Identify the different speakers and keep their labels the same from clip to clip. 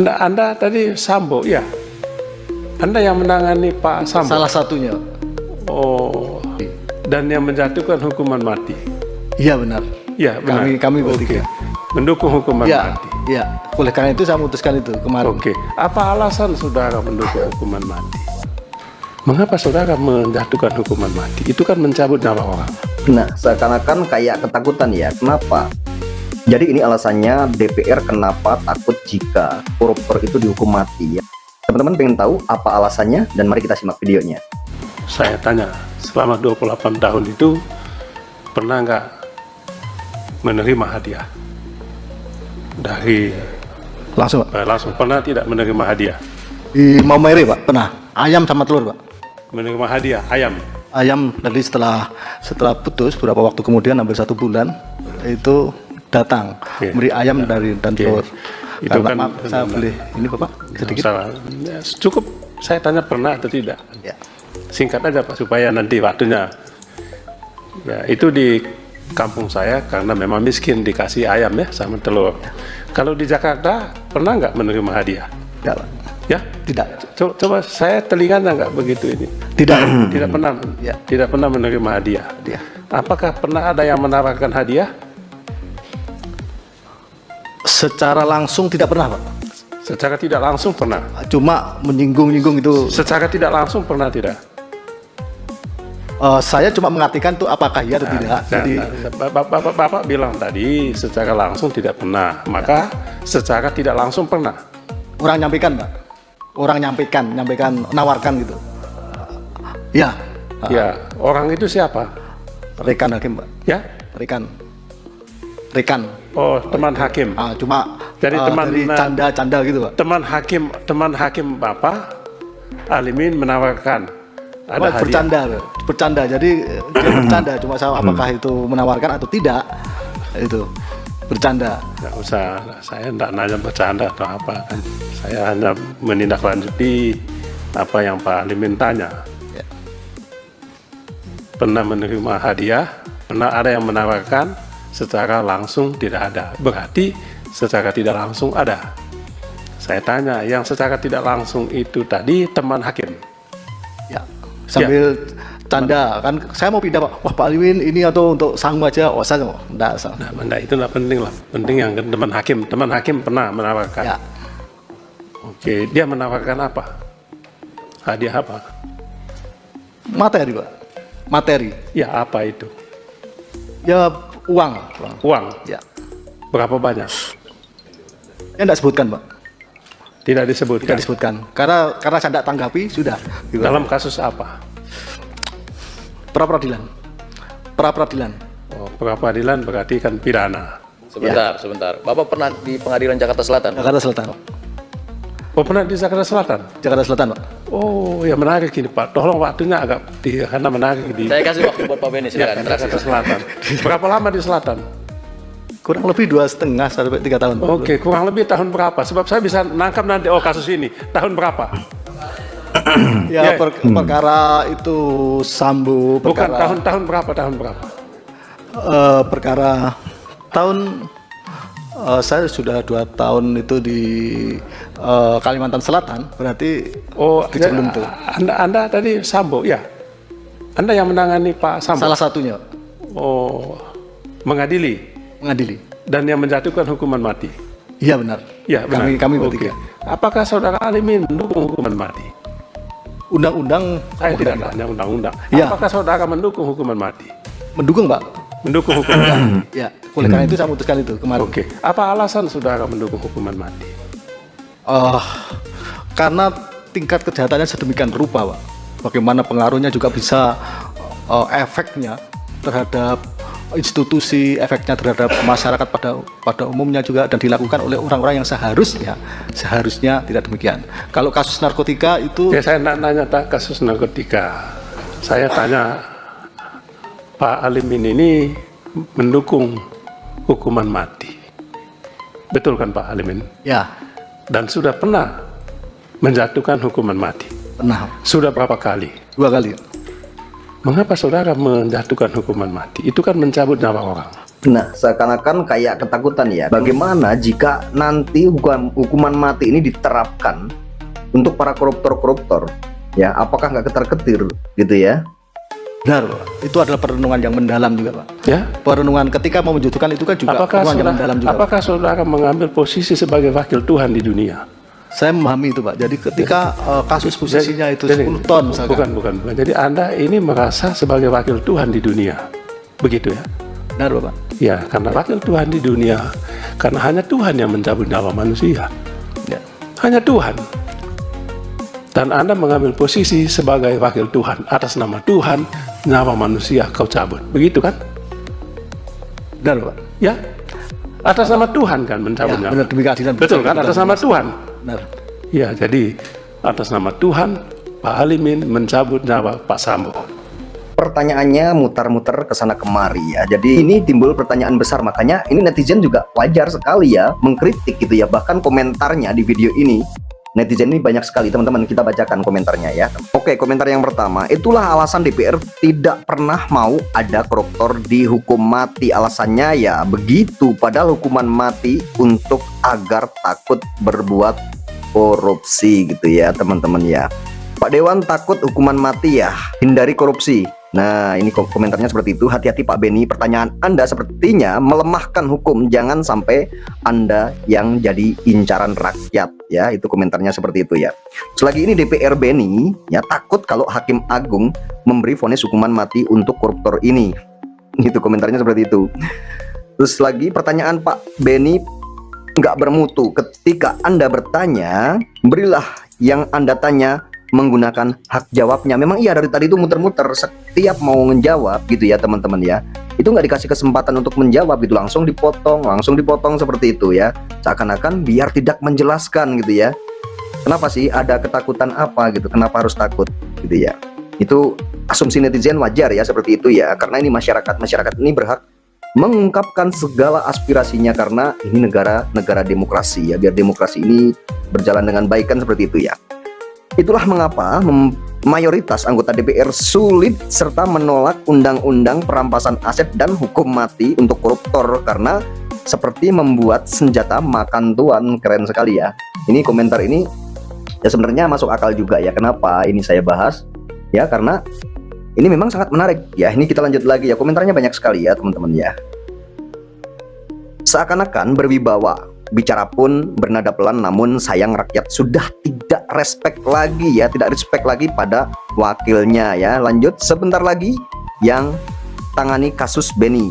Speaker 1: Anda tadi Sambo, ya? Anda yang menangani Pak Sambo?
Speaker 2: Salah satunya.
Speaker 1: Oh, dan yang menjatuhkan hukuman mati?
Speaker 2: Iya benar.
Speaker 1: Ya, benar.
Speaker 2: Kami bertiga.
Speaker 1: Mendukung hukuman
Speaker 2: Ya,
Speaker 1: mati?
Speaker 2: ya. Oleh karena itu saya memutuskan itu kemarin.
Speaker 1: Oke. Apa alasan saudara mendukung hukuman mati? Mengapa saudara menjatuhkan hukuman mati? Itu kan mencabut nyawa orang.
Speaker 3: Nah, seakan-akan kayak ketakutan ya. Kenapa? Jadi ini alasannya DPR kenapa takut jika koruptor itu dihukum mati ya. Teman-teman pengen tahu apa alasannya? Dan mari kita simak videonya.
Speaker 1: Saya tanya, selama 28 tahun itu pernah nggak menerima hadiah? Dari
Speaker 2: Langsung, Pak.
Speaker 1: langsung pernah tidak menerima hadiah?
Speaker 2: Di Maumere, Pak. Pernah. Ayam sama telur, Pak.
Speaker 1: Menerima hadiah ayam.
Speaker 2: Ayam tadi setelah putus beberapa waktu kemudian, hampir 1 bulan itu datang beri ayam dan telur.
Speaker 1: Itu
Speaker 2: Karena,
Speaker 1: kan
Speaker 2: maaf, saya boleh ini Bapak sedikit.
Speaker 1: Ya, cukup saya tanya pernah atau tidak.
Speaker 2: Ya.
Speaker 1: Singkat aja Pak supaya nanti waktunya. Ya, itu di kampung saya karena memang miskin dikasih ayam ya sama telur. Kalau di Jakarta pernah nggak menerima hadiah?
Speaker 2: Ya, Pak.
Speaker 1: Ya?
Speaker 2: Tidak.
Speaker 1: Coba saya telinganya nggak begitu ini.
Speaker 2: Tidak.
Speaker 1: Tidak pernah.
Speaker 2: Ya.
Speaker 1: Tidak pernah menerima hadiah.
Speaker 2: Ya.
Speaker 1: Apakah pernah ada yang menawarkan hadiah?
Speaker 2: Secara langsung tidak pernah, Pak.
Speaker 1: Secara tidak langsung pernah.
Speaker 2: Cuma menyinggung-nyinggung itu.
Speaker 1: Secara tidak langsung pernah tidak?
Speaker 2: Saya cuma mengartikan itu apakah iya atau tidak. Jadi
Speaker 1: Bapak bilang tadi secara langsung tidak pernah, maka secara tidak langsung pernah.
Speaker 2: orang nyampaikan, Pak. Orang nyampaikan, nawarkan gitu. Ya.
Speaker 1: Ya, orang itu siapa?
Speaker 2: Rekan hakim, Pak.
Speaker 1: Ya?
Speaker 2: Rekan.
Speaker 1: Oh, teman hakim.
Speaker 2: Cuma
Speaker 1: Jadi teman
Speaker 2: dari canda gitu, Pak.
Speaker 1: Teman hakim Bapak Alimin menawarkan ada hadiah.
Speaker 2: Bercanda. Jadi dia bercanda. Cuma saya apakah itu menawarkan atau tidak? Itu bercanda.
Speaker 1: Nggak usah, saya tidak nanya bercanda atau apa kan. Saya hanya menindaklanjuti apa yang Pak Alimin tanya.
Speaker 2: Ya.
Speaker 1: Pernah menerima hadiah, pernah ada yang menawarkan, secara langsung tidak ada. Berarti secara tidak langsung ada. Saya tanya, yang secara tidak langsung itu tadi teman hakim.
Speaker 2: Ya. Sambil canda kan, saya mau pindah, Pak. Wah, Pak Alimin ini atau untuk sangu aja. Oh, saya mau. Enggak.
Speaker 1: Nah, itu nggak penting lah. Penting yang teman hakim pernah menawarkan.
Speaker 2: Ya.
Speaker 1: Oke, dia menawarkan apa? Hadiah apa?
Speaker 2: Materi, Pak. Materi.
Speaker 1: Ya, apa itu?
Speaker 2: Ya, uang.
Speaker 1: Uang.
Speaker 2: Ya.
Speaker 1: Berapa banyak?
Speaker 2: Ya enggak sebutkan, Pak.
Speaker 1: Tidak disebutkan.
Speaker 2: Tidak disebutkan. Karena saya tidak tanggapi sudah. Gitu.
Speaker 1: Dalam kasus apa?
Speaker 2: Pra peradilan.
Speaker 1: Oh, peradilan berarti kan pidana.
Speaker 4: Sebentar. Bapak pernah di pengadilan Jakarta Selatan?
Speaker 2: Jakarta Selatan.
Speaker 1: Oh, pernah di Jakarta Selatan?
Speaker 2: Jakarta Selatan, Pak.
Speaker 1: Oh, ya menarik ini Pak. Tolong waktunya agak karena menarik di.
Speaker 4: Saya kasih waktu buat Pak Benny,
Speaker 1: Ya,
Speaker 4: silakan.
Speaker 1: Jakarta Selatan. Berapa lama di Selatan?
Speaker 2: Kurang lebih 2,5 sampai 3 tahun. Pak.
Speaker 1: Oke, kurang lebih tahun berapa? Sebab saya bisa nangkap nanti kasus ini. Tahun berapa?
Speaker 2: Ya, perkara itu Sambo.
Speaker 1: Bukan
Speaker 2: Perkara,
Speaker 1: tahun berapa?
Speaker 2: perkara tahun saya sudah 2 tahun itu di Kalimantan Selatan, berarti sebelum itu.
Speaker 1: Anda tadi Sambo, ya? Anda yang menangani Pak Sambo?
Speaker 2: Salah satunya.
Speaker 1: Oh, mengadili dan yang menjatuhkan hukuman mati.
Speaker 2: Iya benar.
Speaker 1: Ya, benar.
Speaker 2: Kami
Speaker 1: Oke.
Speaker 2: bertiga.
Speaker 1: Apakah saudara Alimin mendukung hukuman mati?
Speaker 2: Undang-undang
Speaker 1: Saya tidak tanya undang-undang.
Speaker 2: Ya.
Speaker 1: Apakah saudara mendukung hukuman mati?
Speaker 2: mendukung, Pak.
Speaker 1: Mendukung hukuman mati.
Speaker 2: Ya, oleh karena itu saya memutuskan itu kemarin.
Speaker 1: Oke. Apa alasan saudara mendukung hukuman mati?
Speaker 2: Karena tingkat kejahatannya sedemikian rupa, Pak. Bagaimana pengaruhnya juga bisa efeknya terhadap institusi, efeknya terhadap masyarakat pada umumnya juga, dan dilakukan oleh orang-orang yang seharusnya tidak demikian. Kalau kasus narkotika itu
Speaker 1: Ya, saya nanya kasus narkotika. Saya tanya Pak Alimin ini mendukung hukuman mati. Betul kan Pak Alimin?
Speaker 2: ya
Speaker 1: Dan sudah pernah menjatuhkan hukuman mati.
Speaker 2: pernah
Speaker 1: Sudah berapa kali?
Speaker 2: 2 kali.
Speaker 1: Mengapa saudara menjatuhkan hukuman mati? Itu kan mencabut nyawa orang.
Speaker 3: Nah, seakan-akan kayak ketakutan ya. Bagaimana jika nanti hukuman mati ini diterapkan untuk para koruptor-koruptor? Ya, apakah nggak ketar-ketir gitu ya?
Speaker 2: Benar, Pak. Itu adalah perenungan yang mendalam juga, Pak.
Speaker 1: Ya,
Speaker 2: Perenungan ketika mau menjatuhkan itu kan juga perenungan yang mendalam juga. Pak.
Speaker 1: apakah saudara mengambil posisi sebagai wakil Tuhan di dunia?
Speaker 2: Saya memahami itu, Pak. Jadi ketika kasus posisinya itu 10 ton misalkan.
Speaker 1: Bukan. Jadi Anda ini merasa sebagai wakil Tuhan di dunia. Begitu ya?
Speaker 2: Benar, Bapak.
Speaker 1: Ya, karena wakil Tuhan di dunia, karena hanya Tuhan yang mencabut nyawa manusia.
Speaker 2: Ya.
Speaker 1: Hanya Tuhan. Dan Anda mengambil posisi sebagai wakil Tuhan. Atas nama Tuhan, nyawa manusia kau cabut. Begitu kan?
Speaker 2: Benar, Bapak.
Speaker 1: Ya? Atas nama Tuhan kan mencabut
Speaker 2: Ya,
Speaker 1: nyawa.
Speaker 2: benar, demi keadilan.
Speaker 1: Betul kan? Atas nama Tuhan.
Speaker 2: Benar.
Speaker 1: Ya, jadi atas nama Tuhan, Pak Halimin mencabut nyawa Pak Sambo.
Speaker 3: Pertanyaannya mutar-mutar ke sana kemari ya. Jadi ini timbul pertanyaan besar, makanya ini netizen juga wajar sekali ya mengkritik gitu ya. Bahkan komentarnya di video ini, netizen ini banyak sekali, teman-teman. Kita bacakan komentarnya ya. Oke, komentar yang pertama, itulah alasan DPR tidak pernah mau ada koruptor dihukum mati. Alasannya ya begitu, padahal hukuman mati untuk agar takut berbuat korupsi gitu ya, teman-teman ya. Pak Dewan takut hukuman mati ya, hindari korupsi. Nah, ini komentarnya seperti itu. Hati-hati Pak Beni, pertanyaan Anda sepertinya melemahkan hukum. Jangan sampai Anda yang jadi incaran rakyat ya. Itu komentarnya seperti itu ya. Selagi ini DPR Beni ya takut kalau Hakim Agung memberi vonis hukuman mati untuk koruptor ini. Itu komentarnya seperti itu. Terus lagi pertanyaan Pak Beni nggak bermutu. Ketika Anda bertanya, berilah yang Anda tanya menggunakan hak jawabnya. Memang iya, dari tadi itu muter-muter setiap mau menjawab gitu ya, teman-teman ya. Itu nggak dikasih kesempatan untuk menjawab gitu, langsung dipotong seperti itu ya. Seakan-akan biar tidak menjelaskan gitu ya. Kenapa sih, ada ketakutan apa gitu? Kenapa harus takut gitu ya? Itu asumsi netizen wajar ya seperti itu ya. Karena ini masyarakat ini berhak mengungkapkan segala aspirasinya karena ini negara demokrasi ya. Biar demokrasi ini berjalan dengan baik kan seperti itu ya. Itulah mengapa mayoritas anggota DPR sulit serta menolak undang-undang perampasan aset dan hukum mati untuk koruptor karena seperti membuat senjata makan tuan. Keren sekali ya. Ini komentar ini ya sebenarnya masuk akal juga ya. Kenapa ini saya bahas? Ya karena ini memang sangat menarik ya. Ini kita lanjut lagi ya. Komentarnya banyak sekali ya, teman-teman ya. Seakan-akan berwibawa, bicara pun bernada pelan, namun sayang rakyat sudah tidak respect lagi pada wakilnya ya. Lanjut, sebentar lagi yang tangani kasus Beni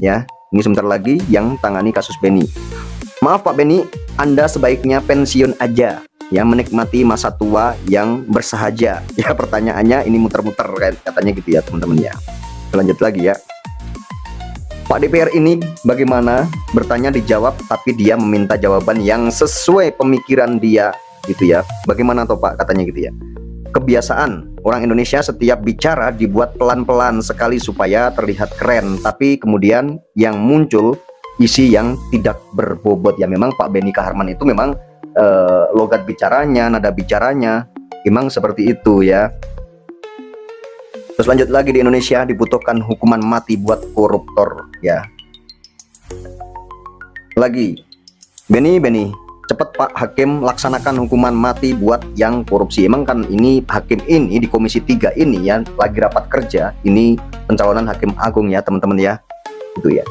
Speaker 3: ya. Ini sebentar lagi yang tangani kasus Beni. Maaf Pak Beni, Anda sebaiknya pensiun aja ya, menikmati masa tua yang bersahaja ya. Pertanyaannya ini muter-muter katanya gitu ya, teman-teman ya. Lanjut lagi ya. Pak DPR ini bagaimana? Bertanya dijawab, tapi dia meminta jawaban yang sesuai pemikiran dia gitu ya. Bagaimana toh Pak, katanya gitu ya. Kebiasaan orang Indonesia setiap bicara dibuat pelan-pelan sekali supaya terlihat keren, tapi kemudian yang muncul isi yang tidak berbobot ya. Memang Pak Beni Kaharman itu memang logat bicaranya, nada bicaranya memang seperti itu ya. Terus lanjut lagi, di Indonesia dibutuhkan hukuman mati buat koruptor ya. Lagi, Beni, cepet Pak Hakim laksanakan hukuman mati buat yang korupsi. Emang kan ini hakim ini di Komisi 3 ini ya lagi rapat kerja. Ini pencalonan Hakim Agung ya, teman-teman ya. Itu ya.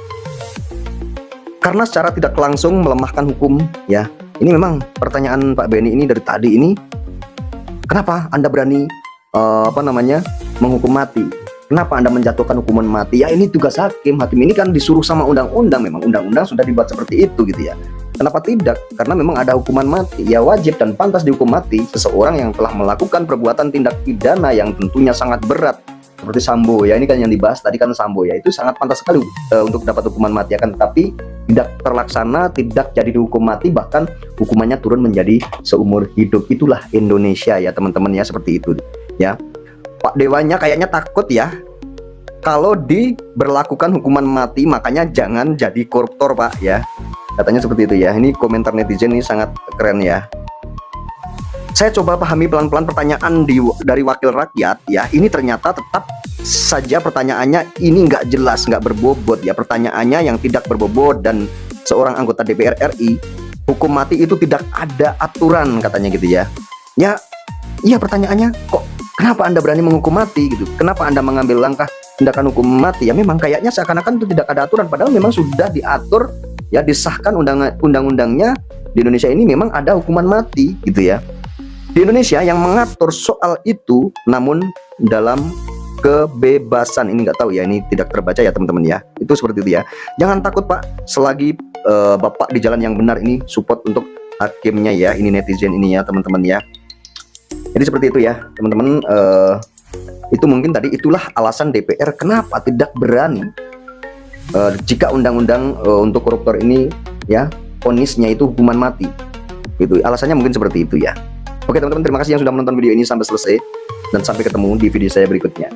Speaker 3: Karena secara tidak langsung melemahkan hukum ya. Ini memang pertanyaan Pak Beni ini dari tadi ini. Kenapa Anda berani menghukum mati? Kenapa Anda menjatuhkan hukuman mati? Ya ini tugas hakim. Hakim ini kan disuruh sama undang-undang. Memang undang-undang sudah dibuat seperti itu gitu ya. Kenapa tidak? Karena memang ada hukuman mati. Ya wajib dan pantas dihukum mati seseorang yang telah melakukan perbuatan tindak pidana yang tentunya sangat berat. Seperti Sambo ya, ini kan yang dibahas tadi kan Sambo ya. Itu sangat pantas sekali untuk dapat hukuman mati akan tetapi tidak terlaksana, tidak jadi dihukum mati, bahkan hukumannya turun menjadi seumur hidup. Itulah Indonesia ya, teman-teman ya, seperti itu ya. Pak Dewanya kayaknya takut ya kalau diberlakukan hukuman mati, makanya jangan jadi koruptor Pak ya. Katanya seperti itu ya. Ini komentar netizen ini sangat keren ya. Saya coba pahami pelan-pelan pertanyaan dari wakil rakyat ya. Ini ternyata tetap saja pertanyaannya ini nggak jelas, nggak berbobot ya. Pertanyaannya yang tidak berbobot, dan seorang anggota DPR RI, hukum mati itu tidak ada aturan katanya gitu ya. Ya pertanyaannya, kok kenapa Anda berani menghukum mati gitu? Kenapa Anda mengambil langkah tindakan hukum mati? Ya memang kayaknya seakan-akan itu tidak ada aturan, padahal memang sudah diatur ya, disahkan undang-undangnya di Indonesia ini memang ada hukuman mati gitu ya. Di Indonesia yang mengatur soal itu, namun dalam kebebasan, ini nggak tahu ya, ini tidak terbaca ya teman-teman ya. Itu seperti itu ya. Jangan takut Pak, selagi Bapak di jalan yang benar, ini support untuk hakimnya ya, ini netizen ini ya teman-teman ya. Jadi seperti itu ya teman-teman. Itu mungkin tadi itulah alasan DPR kenapa tidak berani jika undang-undang untuk koruptor ini ya vonisnya itu hukuman mati. Itu alasannya mungkin seperti itu ya. Oke teman-teman, terima kasih yang sudah menonton video ini sampai selesai, dan sampai ketemu di video saya berikutnya.